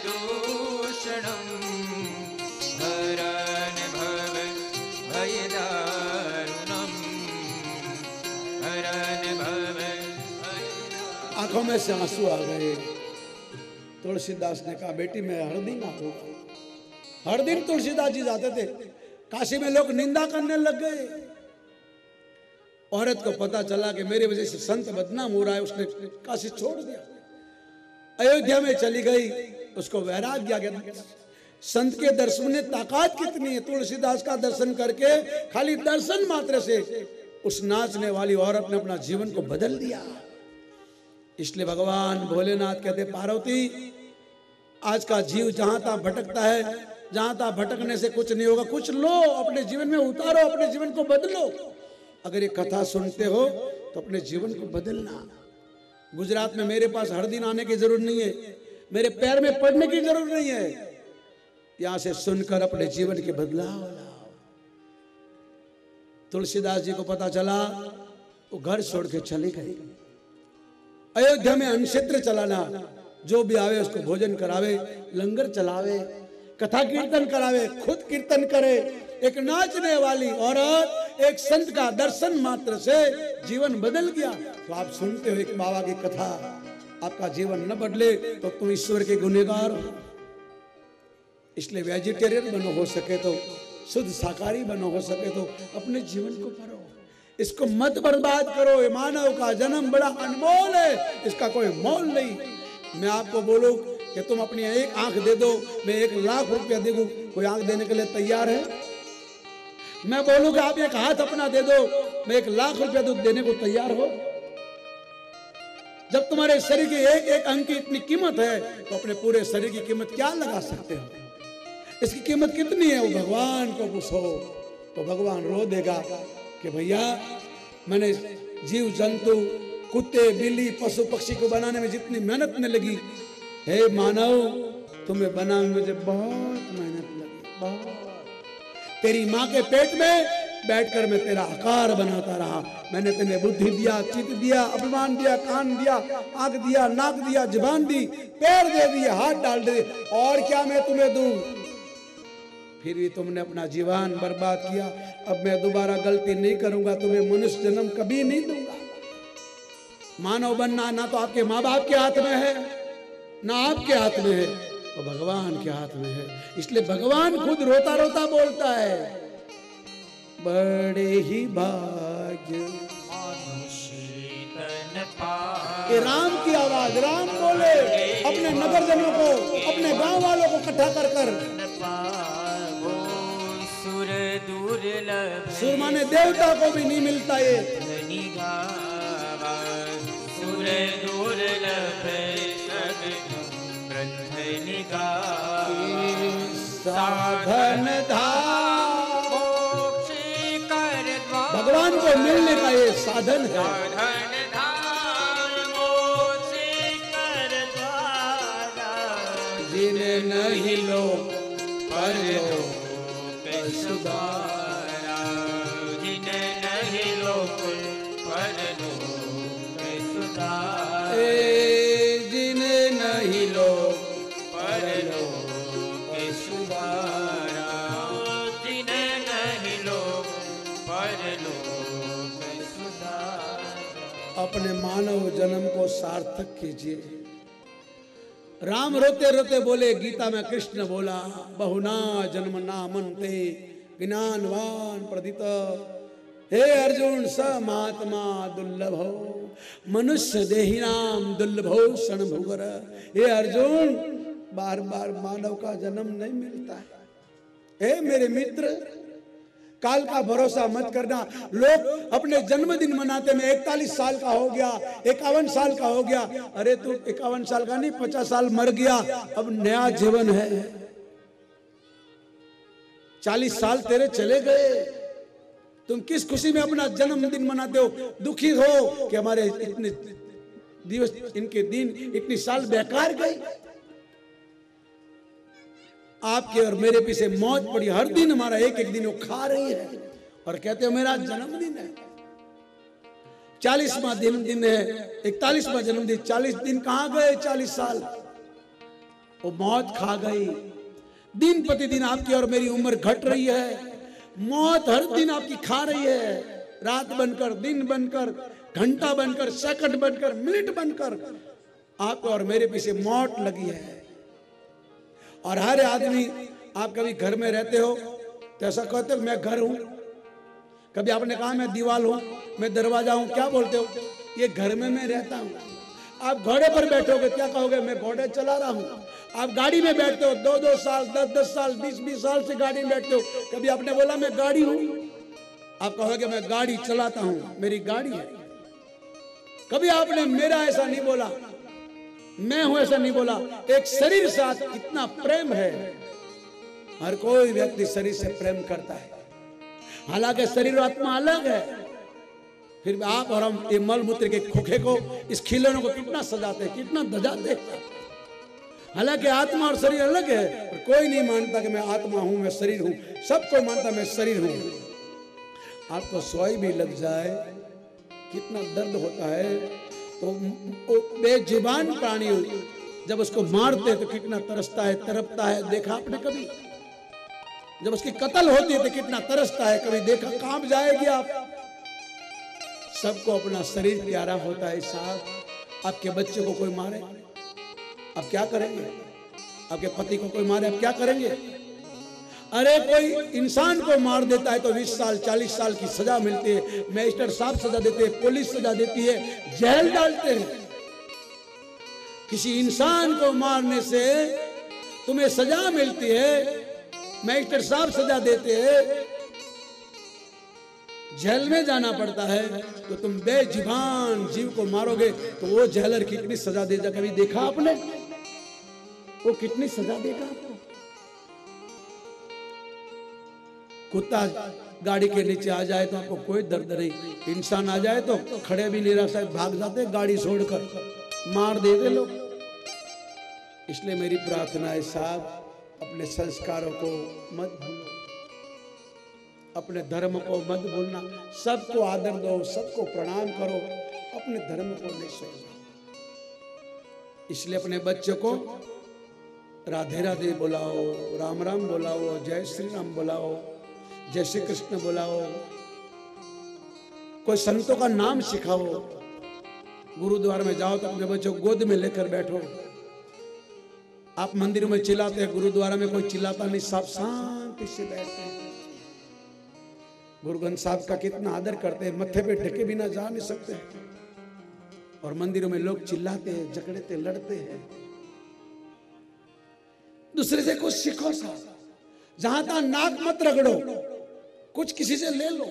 दूषणं हरन भव भयदारुणं हरन भव। आंखों में से आंसू आ गए। तुलसीदास ने कहा बेटी मैं हर दिन आऊंगा। हर दिन तुलसीदास जी जाते थे। काशी में लोग निंदा करने लग गए। औरत को पता चला कि मेरी वजह से संत बदनाम हो रहा है, उसने काशी छोड़ दिया, अयोध्या में चली गई। उसको वैराग्य आ गया। संत के दर्शन में ताकत कितनी है। तुलसीदास का दर्शन करके खाली दर्शन मात्र से उस नाचने वाली औरत ने अपना जीवन को बदल दिया। इसलिए भगवान भोलेनाथ कहते पार्वती आज का जीव जहां तहां भटकता है, जहां तहां भटकने से कुछ नहीं होगा। कुछ लो अपने जीवन में उतारो, अपने जीवन को बदलो। अगर ये कथा सुनते हो तो अपने जीवन को बदलना। गुजरात में मेरे पास हर दिन आने की जरूरत नहीं है, मेरे पैर में पड़ने की जरूरत नहीं है। यहां से सुनकर अपने जीवन के बदलाव लाओ। तुलसीदास जी को पता चला, वो घर छोड़ के चली गई। अयोध्या में अन्न चलाना, जो भी आवे उसको भोजन करावे, लंगर चलावे, कथा कीर्तन करावे, खुद कीर्तन करे। एक नाचने वाली औरत एक संत का दर्शन मात्र से जीवन बदल गया। तो आप सुनते हो एक बाबा की कथा, आपका जीवन न बदले तो तुम ईश्वर के गुनहगार हो। इसलिए वेजिटेरियन बनो, हो सके तो शुद्ध शाकाहारी बनो, हो सके तो अपने जीवन को भरो। इसको मत बर्बाद करो। मानव का जन्म बड़ा अनमोल है, इसका कोई मोल नहीं। मैं आपको बोलूं कि तुम अपनी एक आंख दे दो, मैं 1 लाख रुपया दे दूं, कोई आंख देने के लिए तैयार है? मैं बोलूं कि आप एक हाथ अपना दे दो, मैं 1 लाख रुपया देने को तैयार हो? जब तुम्हारे शरीर की एक एक अंग की इतनी कीमत है तो अपने पूरे शरीर की कीमत क्या लगा सकते हो? इसकी कीमत कितनी है वो भगवान को पूछो, तो भगवान रो देगा कि भैया मैंने जीव जंतु, कुत्ते, बिल्ली, पशु पक्षी को बनाने में जितनी मेहनत में लगी, हे मानव तुम्हें बनाने में मुझे बहुत मेहनत लगी, बहुत। तेरी माँ के पेट में बैठकर मैं तेरा आकार बनाता रहा। मैंने तुम्हें बुद्धि दिया, चित्त दिया, अभिमान दिया, कान दिया, आंख दिया, नाक दिया, जुबान दी, पैर दे दिए, हाथ डाल दिए, और क्या मैं तुम्हें दूं? फिर भी तुमने अपना जीवन बर्बाद किया। अब मैं दोबारा गलती नहीं करूंगा, तुम्हें मनुष्य जन्म कभी नहीं दूंगा। मानव बनना ना तो आपके माँ बाप के हाथ में है, ना आपके हाथ में है, तो भगवान के हाथ में है। इसलिए भगवान खुद रोता रोता बोलता है, बड़े ही भाग्य ये राम की आवाज। राम बोले अपने नगर जनों को, अपने गांव वालों को इकट्ठा कर कर। सुर माने देवता को भी नहीं मिलता ये। सुर दुर्लभ साधन भगवान को मिलने का ये साधन है। जिन्हें नहीं लो पर लो सुधारा, जिन्हें नहीं लो पर लो सुधारा, जिन्हें नहीं लो पर लो सुधारा, जिन्हें नहीं लो पर लो सुधारा। अपने मानव जन्म को सार्थक कीजिए। राम रोते रोते बोले, गीता में कृष्ण बोला, बहुना जन्म नामन्ते ज्ञानवान प्रदित। हे अर्जुन स महात्मा दुर्लभो मनुष्य देहिनाम दुर्लभो क्षण भुगर। हे अर्जुन बार बार मानव का जन्म नहीं मिलता है। हे मेरे मित्र, काल का भरोसा मत करना। लोग अपने जन्मदिन मनाते में 41 साल का हो गया, 51 साल का हो गया। अरे तू 51 साल का नहीं, 50 साल मर गया, अब नया जीवन है। 40 साल तेरे चले गए, तुम किस खुशी में अपना जन्मदिन मनाते हो? दुखी हो कि हमारे इतने दिवस, इनके दिन, इतनी साल बेकार गए। आपके और मेरे पीछे मौत पड़ी, हर दिन हमारा एक एक दिन वो खा रही है और कहते हो मेरा जन्मदिन है। 40वां जन्मदिन है, 41वां जन्मदिन, 40 दिन कहां गए? 40 साल वो मौत खा गई। दिन प्रतिदिन आपकी और मेरी उम्र घट रही है, मौत हर दिन आपकी खा रही है। रात बनकर, दिन बनकर, घंटा बनकर, सेकंड बनकर, मिनट बनकर आपको और मेरे पीछे मौत लगी है। और हर आदमी, आप कभी घर में रहते हो तो ऐसा कहते हो मैं घर हूं, कभी आपने कहा मैं दीवार हूं, मैं दरवाजा हूं, क्या बोलते हो? ये घर में मैं रहता हूं। आप घोड़े पर बैठोगे क्या कहोगे? मैं घोड़े चला रहा हूं। आप गाड़ी में बैठते हो, 2-2 साल, 10-10 साल, 20-20 साल से गाड़ी में बैठते हो, कभी आपने बोला मैं गाड़ी हूं? आप कहोगे मैं गाड़ी चलाता हूं, मेरी गाड़ी है। कभी आपने मेरा ऐसा नहीं बोला, मैं हूं ऐसा नहीं बोला। एक शरीर से कितना प्रेम है। हर कोई व्यक्ति शरीर से प्रेम करता है, हालांकि शरीर और आत्मा अलग है। फिर भी आप और हम ये मल मूत्र के खोखे को, इस खिलौनों को कितना सजाते हैं, कितना दजाते हैं। हालांकि आत्मा और शरीर अलग है, पर कोई नहीं मानता कि मैं आत्मा हूं, मैं शरीर हूं। सबको मानता मैं शरीर हूं। आपको सोई भी लग जाए, कितना दर्द होता है। तो बेजुबान प्राणी जब उसको मारते तो कितना तरसता है, तड़पता है। देखा आपने कभी? जब उसकी कत्ल होती है तो कितना तरसता है, कभी देखा? कांप जाएगी आप। सबको अपना शरीर प्यारा होता है साहब। आपके बच्चे को कोई मारे, आप क्या करेंगे? आपके पति को कोई मारे, आप क्या करेंगे? अरे कोई इंसान को मार देता है तो 20 साल 40 साल की सजा मिलती है, मैजिस्ट्रेट साहब सजा देते हैं, पुलिस सजा देती है, जेल डालते हैं। किसी इंसान को मारने से तुम्हें सजा मिलती है, मैजिस्ट्रेट साहब सजा देते हैं, जेल में जाना पड़ता है। तो तुम बेजुबान जीव को मारोगे तो वो जेलर कितनी सजा देगा? कभी देखा आपने? वो कितनी सजा देगा आपको? कुत्ता गाड़ी के नीचे आ जाए तो आपको कोई दर्द नहीं, इंसान आ जाए तो खड़े भी नहीं रह सकते, भाग जाते गाड़ी छोड़कर, मार देते लोग। इसलिए मेरी प्रार्थना है साहब, अपने संस्कारों को मत भूलो, अपने धर्म को मत भूलना। सबको आदर दो, सबको प्रणाम करो, अपने धर्म को नहीं छोड़ना। इसलिए अपने बच्चों को राधे राधे बुलाओ, राम राम बुलाओ, जय श्री राम बुलाओ, जय श्री कृष्ण बुलाओ। कोई संतों का नाम सिखाओ। गुरुद्वारा में जाओ तो अपने बच्चों को गोद में लेकर बैठो। आप मंदिर में चिल्लाते हैं, गुरुद्वारा में कोई चिल्लाता नहीं, सब शांति से बैठते हैं। गुरु ग्रंथ साहब का कितना आदर करते हैं, मत्थे पे ढके बिना जा नहीं सकते। और मंदिरों में लोग चिल्लाते हैं, झगड़ते, लड़ते हैं। दूसरे से कुछ सीखो साहब। जहां तहां नाक मत रगड़ो, कुछ किसी से ले लो।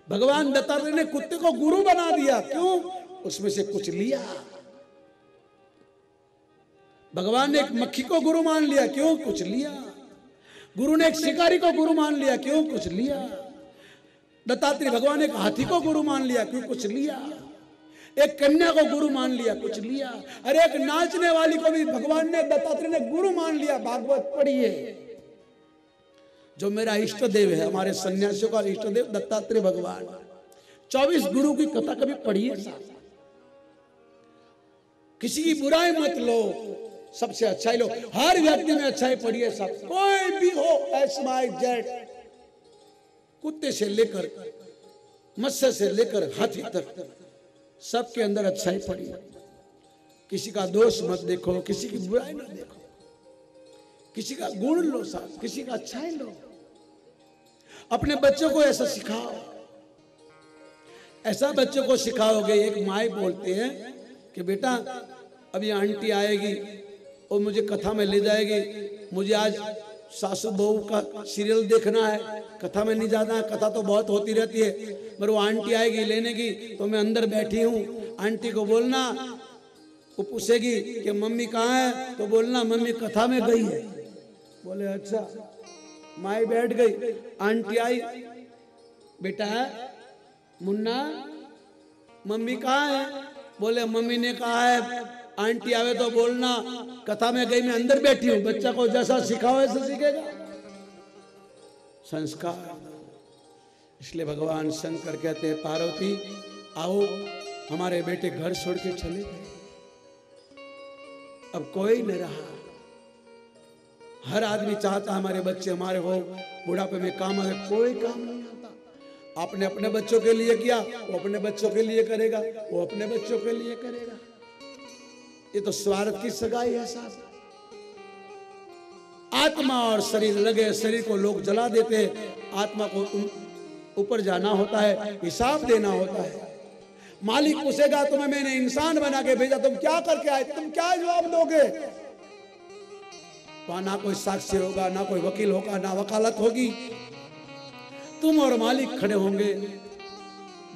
भगवान दत्तात्रेय ने कुत्ते को गुरु बना दिया, क्यों? उसमें से कुछ लिया। भगवान ने एक मक्खी को गुरु मान लिया, क्यों? कुछ लिया। गुरु ने एक शिकारी को गुरु मान लिया, क्यों? कुछ लिया। दत्तात्रेय भगवान ने एक हाथी को गुरु मान लिया, क्यों? कुछ लिया। एक कन्या को गुरु मान लिया, कुछ लिया। अरे एक नाचने वाली को भी भगवान ने, दत्तात्रेय ने गुरु मान लिया। भागवत पढ़िए। जो मेरा इष्ट देव है, हमारे सन्यासियों का इष्ट देव दत्तात्रेय भगवान, 24 गुरु की कथा कभी पढ़िए साहब। किसी की बुराई मत लो, सबसे अच्छाई लो। हर व्यक्ति में अच्छाई पढ़िए साहब, कोई भी हो, XYZ, कुत्ते से लेकर मत्स्य से लेकर हाथी तक, सबके अंदर अच्छाई पढ़िए। किसी का दोष मत देखो, किसी की बुराई मत देखो, किसी का गुण लो साहब, किसी का अच्छाई लो। अपने बच्चों को ऐसा सिखाओ। ऐसा बच्चों को सिखाओगे। एक माई बोलते हैं कि बेटा अभी आंटी आएगी और मुझे कथा में ले जाएगी, मुझे आज सासू बहू का सीरियल देखना है, कथा में नहीं जाना है। कथा तो बहुत होती रहती है, पर वो आंटी आएगी लेने की, तो मैं अंदर बैठी हूँ। आंटी को बोलना, वो पूछेगी कि मम्मी कहाँ है, तो बोलना मम्मी कथा में गई है। बोले अच्छा। माई बैठ गई, आंटी आई, बेटा मुन्ना मम्मी कहाँ है? बोले मम्मी ने कहा है आंटी आवे तो बोलना कथा में गई, मैं अंदर बैठी हूं। बच्चा को जैसा सिखाओ ऐसा सीखेगा। संस्कार। इसलिए भगवान शंकर कहते हैं पार्वती आओ, हमारे बेटे घर छोड़ के चले गए, अब कोई न रहा, हर आदमी चाहता हमारे बच्चे हमारे हो, बुढ़ापे में काम आए। कोई काम नहीं आता। आपने अपने बच्चों के लिए किया, वो अपने बच्चों के लिए करेगा, वो अपने बच्चों के लिए करेगा। ये तो स्वार्थ की सगाई है साहब। आत्मा और शरीर लगे, शरीर को लोग जला देते हैं, आत्मा को ऊपर जाना होता है, हिसाब देना होता है। मालिक पूछेगा तुम्हें मैंने इंसान बना के भेजा, तुम क्या करके आए, तुम क्या जवाब दोगे? वहां ना कोई साक्षी होगा, ना कोई वकील होगा, ना वकालत होगी। तुम और मालिक खड़े होंगे,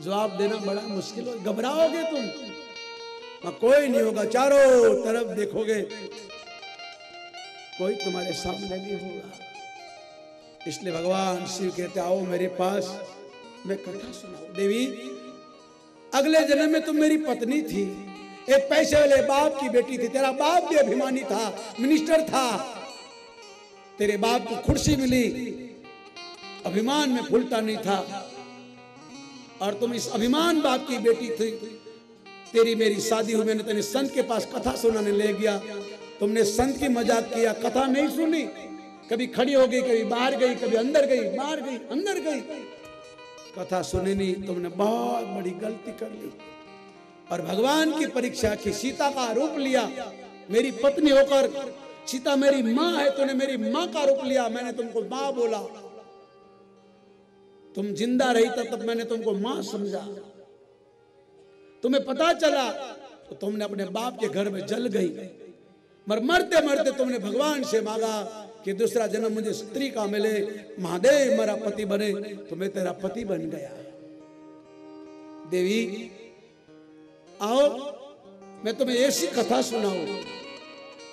जवाब देना बड़ा मुश्किल हो, घबराओगे तुम। कोई नहीं होगा, चारों तरफ देखोगे, कोई तुम्हारे सामने नहीं होगा। इसलिए भगवान शिव कहते आओ मेरे पास, मैं कथा सुनाऊं। देवी, अगले जन्म में तुम मेरी पत्नी थी, एक पैसे वाले बाप की बेटी थी। तेरा बाप भी अभिमानी था, मिनिस्टर था। तेरे बाप को कुर्सी मिली, अभिमान में फूलता नहीं था, और तुम इस अभिमान बाप की बेटी थी। तेरी मेरी शादी हुई, मैंने तेरे संत के पास कथा सुनाने ले गया, तुमने संत की मजाक किया, कथा नहीं सुनी। कभी खड़ी हो गई, कभी बाहर गई, कभी अंदर गई, बाहर गई, अंदर गई, कथा सुनी नहीं। तुमने बहुत बड़ी गलती कर ली और भगवान की परीक्षा की। सीता का रूप लिया, मेरी पत्नी होकर। सीता मेरी माँ है, तूने मेरी माँ का रूप लिया, मैंने तुमको माँ बोला। तुम जिंदा रही तब मैंने तुमको माँ समझा। तुम्हें पता चला तो तुमने अपने बाप के घर में जल गई। मरते मरते तुमने भगवान से मांगा कि दूसरा जन्म मुझे स्त्री का मिले, महादेव मेरा पति बने, तो मैं तेरा पति बन गया। देवी आओ, मैं तुम्हें ऐसी कथा सुनाऊं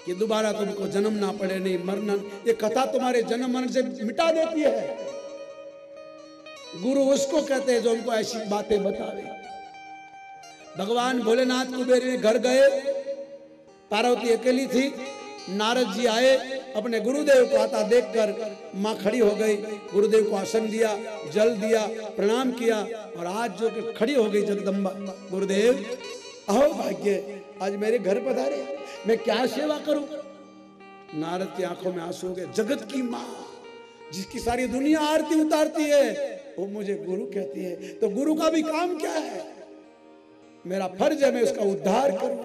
कि दोबारा तुमको जन्म ना पड़े, नहीं मरना। ये कथा तुम्हारे जन्म मरण से मिटा देती है। गुरु उसको कहते हैं जो हमको ऐसी बातें बतावे। भगवान भोलेनाथ कुबेर ने घर गए, पार्वती अकेली थी। नारद जी आए, अपने गुरुदेव को आता देखकर माँ खड़ी हो गई, गुरुदेव को आसन दिया, जल दिया, प्रणाम किया, और आज जो कि खड़ी हो गई जगदम्बा। गुरुदेव आओ भाग्य, आज मेरे घर पधारे, मैं क्या सेवा करूं? नारद की आंखों में आंसू हो गए। जगत की माँ जिसकी सारी दुनिया आरती उतारती है, वो मुझे गुरु कहती है, तो गुरु का भी काम क्या है? मेरा फर्ज है मैं उसका उद्धार करूं।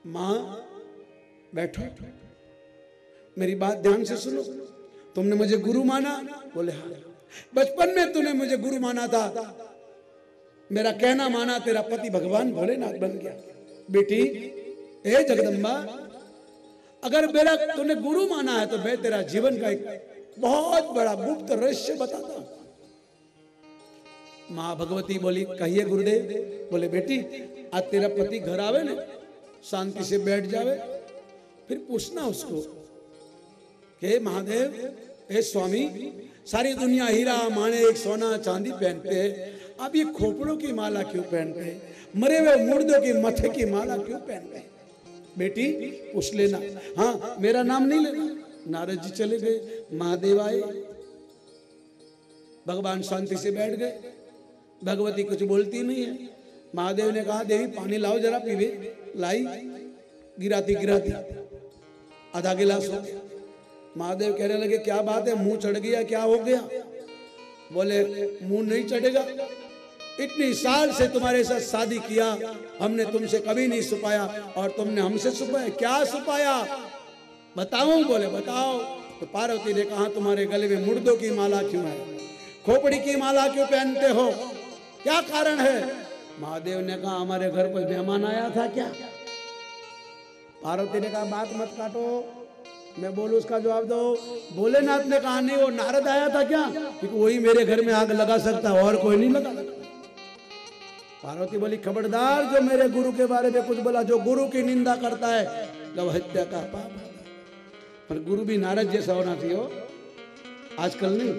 मां बैठो, मेरी बात ध्यान से सुनो। तुमने मुझे गुरु माना? बोले हाँ। बचपन में तूने मुझे गुरु माना था, मेरा कहना माना, तेरा पति भगवान भोलेनाथ बन गया। बेटी ए जगदम्बा, अगर मेरा तूने गुरु माना है तो मैं तेरा जीवन का एक बहुत बड़ा गुप्त रहस्य बताता हूं। मां भगवती बोली कहिए गुरुदेव। बोले बेटी आज तेरा पति घर आवे ना, शांति से बैठ जावे, फिर पूछना उसको कि महादेव, हे स्वामी, सारी दुनिया हीरा माणिक सोना चांदी पहनते हैं, आप ये खोपड़ों की माला क्यों पहनते हैं? मरे हुए मुर्दों की मथे की माला क्यों पहनते हैं? बेटी पूछ लेना। हाँ, मेरा नाम नहीं लेना। नारद जी चले गए, महादेव आए, भगवान शांति से बैठ गए। भगवती कुछ बोलती नहीं है। महादेव ने कहा देवी पानी लाओ जरा पीवे। लाई, गिराती गिराती आधा गिलास हो गया। महादेव कहने लगे क्या बात है, मुंह चढ़ गया, क्या हो गया? बोले मुंह नहीं चढ़ेगा, इतनी साल से तुम्हारे साथ शादी किया, हमने तुमसे कभी नहीं छुपाया और तुमने हमसे छुपाया। क्या छुपाया बताऊं? बोले बताओ। तो पार्वती ने कहा तुम्हारे गले में मुर्दों की माला क्यों है, खोपड़ी की माला क्यों पहनते हो, क्या कारण है? महादेव ने कहा हमारे घर कोई मेहमान आया था क्या? पार्वती ने कहा बात मत काटो, मैं बोलूं उसका जवाब दो। भोलेनाथ ने कहा नहीं, वो नारद आया था क्या? क्योंकि वही मेरे घर में आग लगा सकता, और कोई नहीं लगा। पार्वती बोली खबरदार जो मेरे गुरु के बारे में कुछ बोला, जो गुरु की निंदा करता है गौ हत्या का पाप। पर गुरु भी नारद जैसा होना चाहिए, आजकल नहीं।